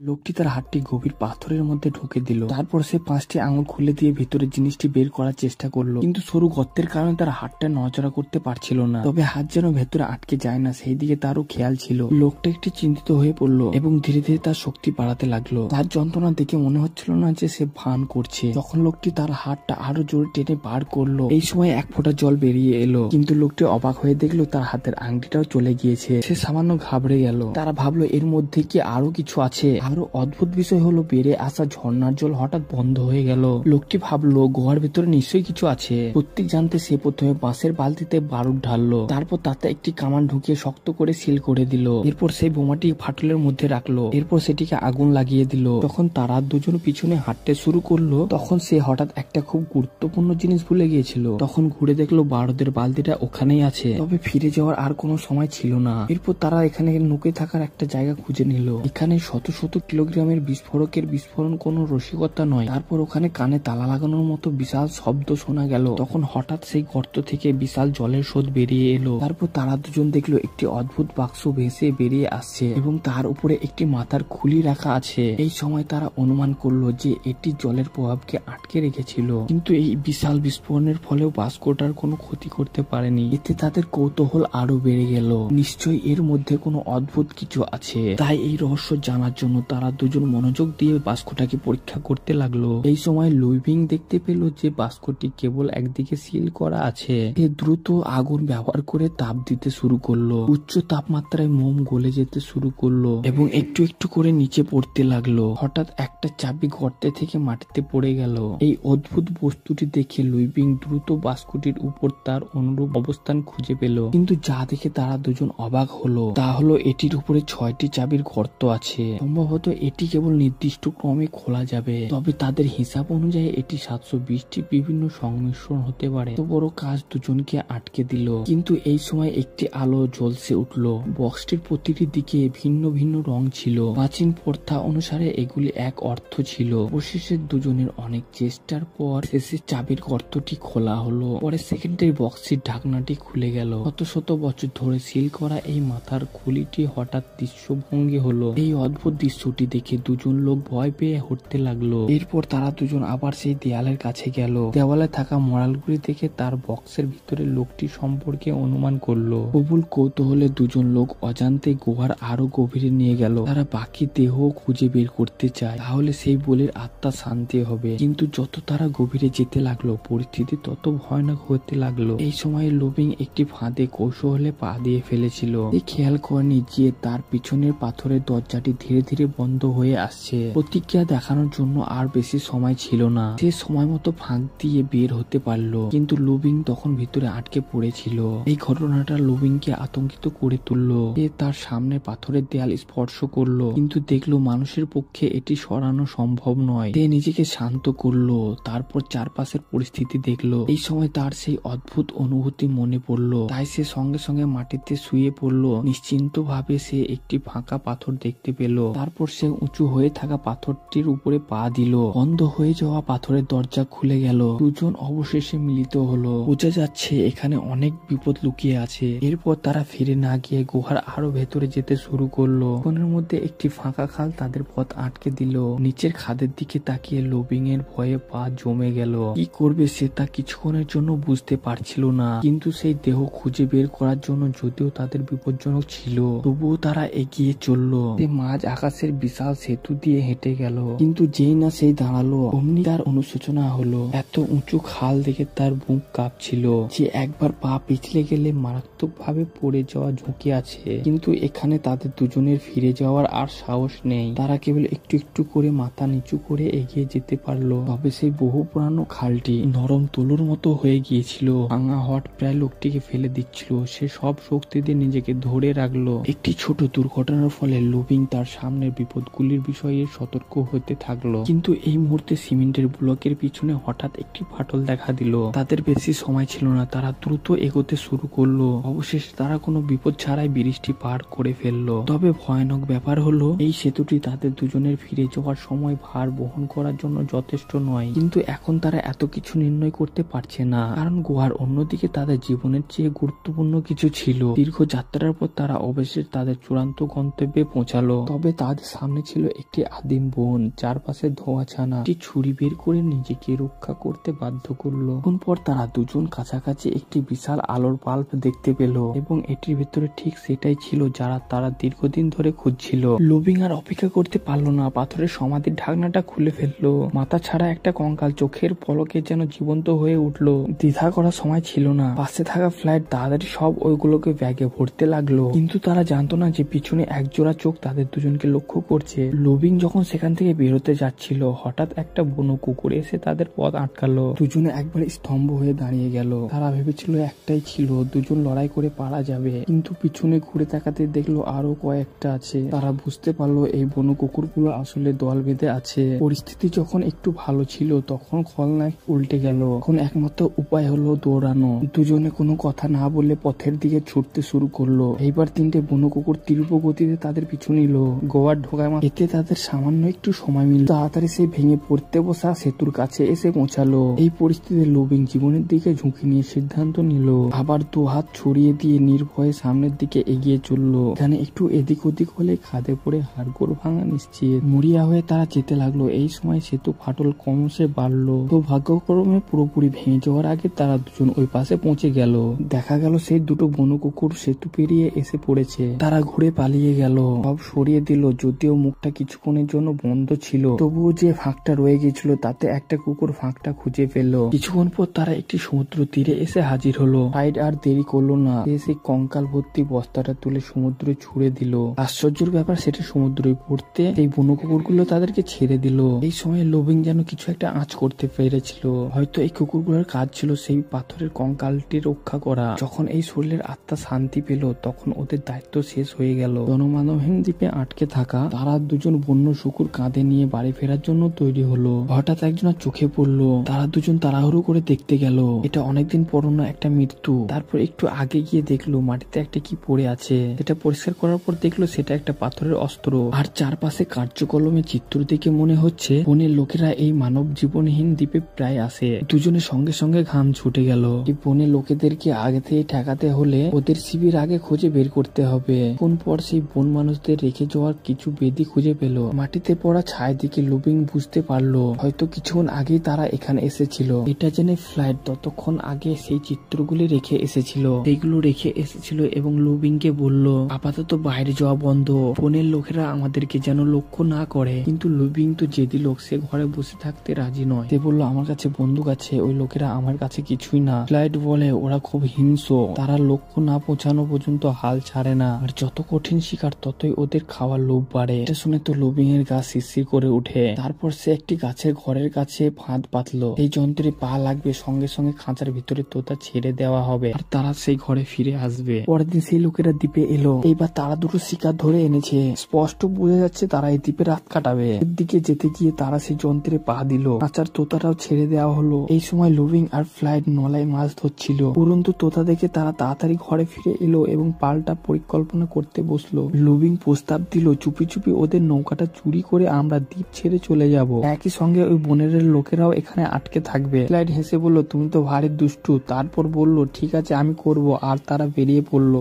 লোকটি তার হাতটি গভীর পাথরের মধ্যে ঢুকে দিল। তারপর সে 5টি আঙুল খুলে দিয়ে ভিতরের জিনিসটি বের করার চেষ্টা করলো, কিন্তু সরু গর্তের কারণে তার হাতটা নড়াচড়া করতে পারছিল না। তবে হাত যেন ভেতরে আটকে যায় না সেই দিকে তারও খেয়াল ছিল। লোকটা একটি চিন্তিত হয়ে পড়লো এবং ধীরে ধীরে তার শক্তি বাড়াতে লাগলো। তার যন্ত্রণা দেখে মনে হচ্ছিল না যে সে ভান করছে। যখন লোকটি তার হাতটা আরো জোরে টেনে বার করলো, এই সময় এক ফোঁটা জল বেরিয়ে এলো, কিন্তু লোকটি অবাক হয়ে দেখলো তার হাতের আংটিটাও চলে গিয়েছে। সে সামান্য ঘাবড়ে গেল। তারা ভাবলো এর মধ্যে কি আরো কিছু আছে। আরো অদ্ভুত বিষয় হলো বেড়ে আসা ঝর্ণার জল হঠাৎ বন্ধ হয়ে গেল। লোকটি ভাবলো গুহার ভিতরে নিশ্চয়ই কিছু আছে। প্রত্যেক জানতে সে প্রথমে বাঁশের বালতিতে বারুদ ঢাললো, তারপর তাতে একটি কামান ঢুকিয়ে শক্ত করে সিল করে দিল। এরপর সেই বোমাটি ফাটলের মধ্যে রাখলো, এরপর সেটিকে আগুন লাগিয়ে দিল। তখন তারা দুজন পিছনে হাঁটতে শুরু করলো। তখন সে হঠাৎ একটা খুব গুরুত্বপূর্ণ জিনিস ভুলে গিয়েছিল। তখন ঘুরে দেখলো বারুদের বালতিটা ওখানেই আছে। তবে ফিরে যাওয়ার আর কোনো সময় ছিল না। এরপর তারা এখানে নুকে থাকার একটা জায়গা খুঁজে নিল। এখানে শত শত কিলোগ্রামের বিস্ফোরকের বিস্ফোরণ কোনো রসিকতা নয়। তারপর ওখানে কানে তালা লাগানোর মতো বিশাল শব্দ শোনা গেল। তখন হঠাৎ সেই গর্ত থেকে বিশাল জলের স্রোত বেরিয়ে এলো। তারপর তারা দুজন দেখলো একটি অদ্ভুত বাক্স ভেসে বেরিয়ে আসছে এবং তার উপরে একটি মাথার খুলি রাখা আছে। এই সময় তারা অনুমান করলো যে এটি জলের প্রভাবকে আটকে রেখেছিল, কিন্তু এই বিশাল বিস্ফোরণের ফলেও বাস্কটার কোনো ক্ষতি করতে পারেনি। এতে তাদের কৌতূহল আরো বেড়ে গেল। নিশ্চয়ই এর মধ্যে কোনো অদ্ভুত কিছু আছে। তাই এই রহস্য জানার জন্য তারা দুজন মনোযোগ দিয়ে বাস্কটাকে পরীক্ষা করতে লাগলো। এই সময় লুইভিং দেখতে পেল যে বাস্কটি কেবল একদিকে সিল করা আছে। সে দ্রুত আগুন ব্যবহার করে তাপ দিতে শুরু করলো। উচ্চ তাপমাত্রায় মোম গলে যেতে শুরু করলো এবং একটু একটু করে নিচে পড়তে লাগলো। হঠাৎ একটা চাবি গর্তে থেকে মাটিতে পড়ে গেল। এই অদ্ভুত বস্তুটি দেখে লুইভিং দ্রুত বাস্কটির উপর তার অনুরূপ অবস্থান খুঁজে পেল, কিন্তু যা দেখে তারা দুজন অবাক হলো তা হলো এটির উপরে 6টি চাবির গর্ত আছে। সম্ভবত এটি কেবল নির্দিষ্ট ক্রমে খোলা যাবে। তবে তাদের হিসাব অনুযায়ী এটি 720টি বিভিন্ন সংমিশ্রণ হতে পারে। তো বড় কাজ দুজনকে আটকে দিল। কিন্তু এই সময় একটি আলো জ্বলছে উঠলো। বক্সটির প্রতিটি দিকে ভিন্ন ভিন্ন রং ছিল। প্রাচীন প্রথা অনুসারে এগুলি এক অর্থ ছিল। অবশেষে দুজনের অনেক চেষ্টার পর শেষে চাবির গর্তটি খোলা হলো। পরে সেকেন্ডারি বক্সটির ঢাকনাটি খুলে গেল। শত শত বছর ধরে সিল করা এই মাথার খুলিটি হঠাৎ দৃশ্যভঙ্গি হলো। এই অদ্ভুত দৃশ্যটি দেখে দুজন লোক ভয় পেয়ে হটতে লাগলো। এরপর তারা দুজন আবার সেই দেয়ালের কাছে গেল। দেওয়ালে থাকা মরালগুলি দেখে তার বক্সের ভিতরে লোকটি সম্পর্কে অনুমান করলো। প্রবল কৌতূহলে দুজন লোক অজান্তে গুহার আরো গভীরে নিয়ে গেল। তারা বাকি দেহ খুঁজে বের করতে চায়, তাহলে সেই বলির আত্মা শান্তি হবে। কিন্তু যত তারা গভীরে যেতে লাগলো পরিস্থিতি তত ভয়ানক হতে লাগলো। এই সময় লুইভিং একটি ফাঁদে কৌশলে পা দিয়ে ফেলেছিল। সে খেয়াল করেনি যে তার পিছনের পাথরের দরজাটি ধীরে ধীরে বন্ধ হয়ে আসছে। প্রতিক্রিয়া দেখানোর জন্য আর বেশি সময় ছিল না। সে সময় মতো ফাঁক দিয়ে বের হতে পারলো, কিন্তু লুইভিং তখন ভিতরে আটকে পড়েছিল। এই ঘটনাটা লুইভিংকে আতঙ্কিত করে তুললো। সে তার সামনে পাথরের দেয়াল স্পর্শ করলো, কিন্তু দেখলো মানুষের পক্ষে এটি সরানো সম্ভব নয়। সে নিজেকে শান্ত করলো, তারপর চারপাশের পরিস্থিতি দেখলো। এই সময় তার সেই অদ্ভুত অনুভূতি মনে পড়লো। তাই সে সঙ্গে সঙ্গে মাটিতে শুয়ে পড়লো। নিশ্চিন্ত ভাবে সে একটি ফাঁকা পাথর দেখতে পেল। তারপর সে উঁচু হয়ে থাকা পাথরটির উপরে পা দিল। বন্ধ হয়ে যাওয়া পাথরের দরজা খুলে গেল। দুজন অবশেষে মিলিত হলো। বোঝা যাচ্ছে এখানে অনেক বিপদ লুকিয়ে আছে। এরপর তারা ফিরে না গিয়ে গুহার আরো ভেতরে যেতে শুরু করলো। কোণের মধ্যে একটি ফাঁকা খাল তাদের পথ আটকে দিল। নিচের খাদের দিকে তাকিয়ে লুইভিং এর ভয়ে পা জমে গেল। কি করবে সে তা কিছুক্ষণের জন্য বুঝতে পারছিল না। কিন্তু সেই দেহ খুঁজে বের করার জন্য যদিও তাদের বিপজ্জনক ছিল, তবুও তারা এগিয়ে চললো। সে মাঝ আকাশের বিশাল সেতু দিয়ে হেঁটে গেল, কিন্তু যেই না সেই দাঁড়ালো অমনি তার অনুশোচনা হলো। এত উঁচু খাল দেখে তার বুক কাঁপছিল। যে একবার পা পিছলে গেলে মারাত্মক ভাবে পড়ে যাওয়া ঝুঁকি আছে। কিন্তু এখানে তাদের দুজনের ফিরে যাওয়ার আর সাহস নেই। তারা কেবল একটু একটু করে মাথা নিচু করে এগিয়ে যেতে পারলো। তবে সেই বহু পুরানো খালটি নরম তুলোর মতো হয়ে গিয়েছিল। ভাঙা হট প্রায় লোকটিকে ফেলে দিচ্ছিল। সে সব শক্তি দিয়ে নিজেকে ধরে রাখলো। একটি ছোট দুর্ঘটনার ফলে লুইভিং তার সামনের বিপদগুলির বিষয়ে সতর্ক হতে থাকলো। কিন্তু এই মুহূর্তে সিমেন্টের ব্লকের পিছনে হঠাৎ একটি ফাটল দেখা দিল। তাদের বেশি সময় ছিল না। তারা দ্রুত এগোতে শুরু করলো। অবশেষে তারা কোনো বিপদ ছাড়াই ব্রিজটি পার করে ফেললো। তবে ভয়ানক ব্যাপার হলো এই সেতুটি তাদের দুজনের ফিরে যাওয়ার সময় ভার বহন করার জন্য যথেষ্ট নয়। কিন্তু এখন তারা এত কিছু নির্ণয় করতে পারছে না, কারণ গুহার অন্যদিকে তাদের জীবনের চেয়ে গুরুত্বপূর্ণ কিছু ছিল। দীর্ঘ যাত্রার পর তারা অবশেষে তাদের চূড়ান্ত গন্তব্যে পৌঁছালো। তবে তাদের তাদের সামনে ছিল একটি আদিম বন, চারপাশে ধোঁয়া ছানা। একটি ছুরি বের করে নিজেকে রক্ষা করতে বাধ্য করলো। কিছুক্ষণ পর তারা দুজন কাছাকাছি একটি বিশাল আলোর বাল্ব দেখতে পেল এবং এটির ভেতরে ঠিক সেটাই ছিল যারা তারা দীর্ঘদিন ধরে খুঁজছিল। লুবিং আর অপেক্ষা করতে পারলো না, পাথরের সমাধির ঢাকনাটা খুলে ফেললো। মাথা ছাড়া একটা কঙ্কাল চোখের পলকে যেন জীবন্ত হয়ে উঠলো। দ্বিধা করার সময় ছিল না। পাশে থাকা ফ্লাইট তাড়াতাড়ি সব ওইগুলোকে ব্যাগে ভরতে লাগলো, কিন্তু তারা জানতো না যে পিছনে একজোড়া চোখ তাদের দুজনকে লক্ষ্য করছে। লুবিং যখন সেখান থেকে বেরোতে যাচ্ছিল, হঠাৎ একটা বুনো কুকুর এসে তাদের পথ আটকালো। দুজনে একবারে স্তম্ভ হয়ে দাঁড়িয়ে গেল। তারা ভেবেছিল একটাই ছিল, দুজন লড়াই করে পারা যাবে, কিন্তু পিছনে ঘুরে তাকাতে দেখলো আরো কয়েকটা আছে। তারা বুঝতে পারলো এই বুনো কুকুরগুলো আসলে দল বেঁধে আছে। পরিস্থিতি যখন একটু ভালো ছিল তখন খলনায়ক উল্টে গেল। এখন একমাত্র উপায় হলো দৌড়ানো। দুজনে কোনো কথা না বলে পথের দিকে ছুটতে শুরু করলো। এইবার তিনটে বুনো কুকুর তীব্র গতিতে তাদের পিছু নিল। গোয়ার ঢোকায় এতে তাদের সামান্য একটু সময় মিলল। তাড়াতাড়ি সে ভেঙে পড়তে বসা সেতুর কাছে এসে পৌঁছালো। এই পরিস্থিতিতে লুবিং জীবনের দিকে ঝুঁকি নিয়ে সিদ্ধান্ত নিল। আবার দু হাত ছড়িয়ে দিয়ে নির্ভয়ে সামনের দিকে এগিয়ে চললো। এখানে একটু এদিক ওদিক হলে খাদে পড়ে হাড়গোড় ভাঙা নিশ্চিত। মরিয়া হয়ে তারা যেতে লাগলো। এই সময় সেতু ফাটল ক্রমশে বাড়লো। তো ভাগ্যক্রমে পুরোপুরি ভেঙে যাওয়ার আগে তারা দুজন ওই পাশে পৌঁছে গেল। দেখা গেল সেই দুটো বুনো কুকুর সেতু পেরিয়ে এসে পড়েছে। তারা ঘুরে পালিয়ে গেল, সব সরিয়ে দিল। যদিও মুখটা কিছুক্ষণের জন্য বন্ধ ছিল, তবুও যে ফাঁকটা রয়ে গেছিল তাতে একটা কুকুর ফাঁকটা খুঁজে পেল। কিছুক্ষণ পর তারা একটি সমুদ্র তীরে এসে হাজির হলো। সাইড আর দেরি করলো না, সেই কঙ্কাল ভর্তি বস্তাটা তুলে সমুদ্রে ছুড়ে দিল। আশ্চর্যের ব্যাপার, সেটা সমুদ্রে পড়তে এই বুনো কুকুরগুলো তাদেরকে ছেড়ে দিল। এই সময় লুবিং যেন কিছু একটা আঁচ করতে পেরেছিল। হয়তো এই কুকুরগুলোর কাজ ছিল সেই পাথরের কঙ্কালটি রক্ষা করা। যখন এই শরীরের আত্মা শান্তি পেল তখন ওদের দায়িত্ব শেষ হয়ে গেল। জনমানবহীন দ্বীপে আটকে থাকা তারা দুজন বন্য শুকুর কাঁধে নিয়ে বাড়ি ফেরার জন্য তৈরি হলো। হঠাৎ একজনের চোখে পড়লো। তারা দুজন তাড়াহুড়ো করে দেখতে গেল। এটা অনেকদিন পুরনো একটা মৃত্যু। তারপর একটু আগে গিয়ে দেখলো মাটিতে একটা কি পড়ে আছে। এটা পরিষ্কার করার পর দেখলো সেটা একটা পাথরের অস্ত্র। আর চারপাশে কার্যকলমে চিত্র দেখে মনে হচ্ছে বনের লোকেরা এই মানব জীবনহীন দ্বীপে প্রায় আসে। দুজনের সঙ্গে সঙ্গে ঘাম ছুটে গেল। এই বনের লোকেদেরকে আগে থেকে ঠেকাতে হলে ওদের শিবির আগে খুঁজে বের করতে হবে। কোন পর সেই বন মানুষদের রেখে যাওয়ার কিছু বেদি খুঁজে পেল। মাটিতে পড়া ছায় দিকে লুবিং বুঝতে পারলো হয়তো কিছুক্ষণ আগেই তারা এখানে এসেছিল। এটা জেনে ফ্লাইট ততক্ষণ আগে সেই চিত্রগুলি রেখে এসেছিল। সেইগুলো রেখে এসেছিল এবং লুবিং কে বলল আপাতত বাইরে যাওয়া বন্ধ, বনের লোকেরা আমাদেরকে যেন লক্ষ্য না করে। কিন্তু লুবিং তো জেদি লোক, সে ঘরে বসে থাকতে রাজি নয়। সে বলল আমার কাছে বন্দুক আছে, ওই লোকেরা আমার কাছে কিছুই না। ফ্লাইট বলে ওরা খুব হিংস্র, তারা লক্ষ্য না পৌঁছানো পর্যন্ত হাল ছাড়ে না, আর যত কঠিন শিকার ততই ওদের খাওয়ার লোভ বাড়ে। এটা শুনে তো লুবিং এর গা শিরশির করে উঠে। তারপর সে একটি গাছের ঘরের কাছে ফাঁদ পাতলো। এই যন্ত্রে পা লাগবে, সঙ্গে সঙ্গে খাঁচার ভিতরে তোতা ছেড়ে দেওয়া হবে আর তারা সেই ঘরে ফিরে আসবে। পরের দিন সেই লোকেরা দ্বীপে এলো। এইবার তারা দুটো শিকার ধরে এনেছে। স্পষ্ট বোঝা যাচ্ছে তারা এই দ্বীপে রাত কাটাবে। এর দিকে যেতে গিয়ে তারা সেই যন্ত্রে পা দিল। খাঁচার তোতাটাও ছেড়ে দেওয়া হলো। এই সময় লুবিং আর ফ্লাইট নলায় মাছ ধরছিল। উড়ন্ত তোতা দেখে তারা তাড়াতাড়ি ঘরে ফিরে এলো এবং পাল্টা পরিকল্পনা করতে বসলো। লুবিং প্রস্তাব দিল চুপি চুপি ওদের নৌকাটা চুরি করে আমরা দ্বীপ ছেড়ে চলে যাব। একই সঙ্গে ওই বনের লোকেরাও এখানে আটকে থাকবে। ফ্লাইট হেসে বলল তুমি তো ভারী দুষ্টু। তারপর বলল ঠিক আছে আমি করব, আর তারা বেরিয়ে পড়লো।